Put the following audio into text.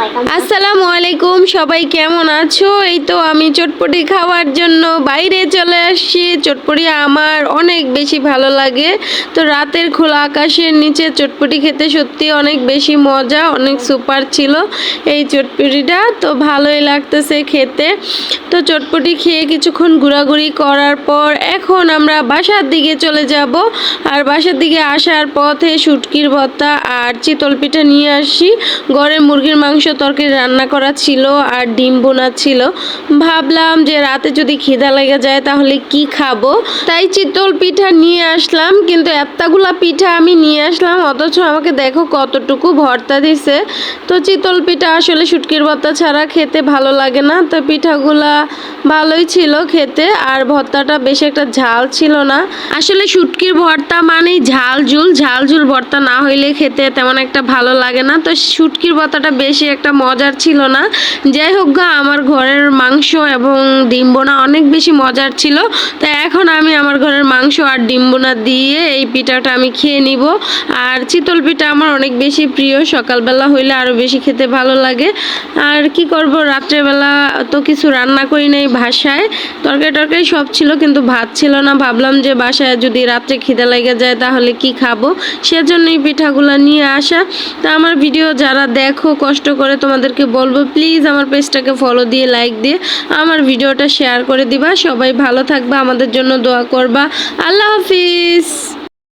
আসসালামু আলাইকুম, সবাই কেমন আছো? এই তো আমি চটপটি খাওয়ার জন্য বাইরে চলে আসছি। চটপটি আমার অনেক বেশি ভালো লাগে। তো রাতের খোলা আকাশের নিচে চটপটি খেতে সত্যি অনেক বেশি মজা, অনেক সুপার ছিল এই চটপটিটা। তো ভালোই লাগতেছে খেতে। তো চটপটি খেয়ে কিছুক্ষণ ঘোরাঘুরি করার পর এখন আমরা বাসার দিকে চলে যাব। আর বাসার দিকে আসার পথে শুটকির ভর্তা আর চিতল পিঠা নিয়ে আসি। ঘরে মুরগির মাংস তরকারি রান্না করা ছিল আর ডিম বোনা ছিল। ভাবলাম যে রাতে যদি খিদা লেগে যায় তাহলে কি খাবো, তাই চিতল পিঠা নিয়ে আসলাম। কিন্তু এতগুলা পিঠা আমি নিয়ে আসলাম, অথচ আমাকে দেখো কতটুকু ভর্তা দিছে। তো চিতল পিঠা আসলে শুটকির ভর্তা ছাড়া খেতে ভালো লাগে না। তো পিঠাগুলা ভালোই ছিল খেতে, আর ভর্তাটা বেশি একটা ঝাল ছিল না। আসলে শুটকির ভর্তা মানেই ঝাল ঝুল ভর্তা না হইলে খেতে তেমন একটা ভালো লাগে না। তো শুটকির ভর্তাটা বেশি একটা মজার ছিল না। যাই হোক গা, আমার ঘরের মাংস এবং ডিম বোনা অনেক বেশি মজার ছিল। তো এখন আমি আমার ঘরের মাংস আর ডিম বোনা দিয়ে এই পিঠাটা আমি খেয়ে নিব। আর চিতল পিঠা আমার অনেক বেশি প্রিয়, সকালবেলা হইলে আরও বেশি খেতে ভালো লাগে। আর কি করব, রাত্রেবেলা তো কিছু রান্না করি নাই বাসায়। তরকারি সব ছিল কিন্তু ভাত ছিল না। ভাবলাম যে বাসায় যদি রাত্রে খিদে লেগে যায় তাহলে কি খাবো, সেজন্যই পিঠাগুলো নিয়ে আসা। তা আমার ভিডিও যারা দেখো কষ্ট করে, তোমাদেরকে বলবো প্লিজ আমার পেজটাকে ফলো দিয়ে লাইক দিয়ে আমার ভিডিওটা শেয়ার করে দিবা। সবাই ভালো থাকবা, আমাদের জন্য দোয়া করবা। আল্লাহ হাফিজ।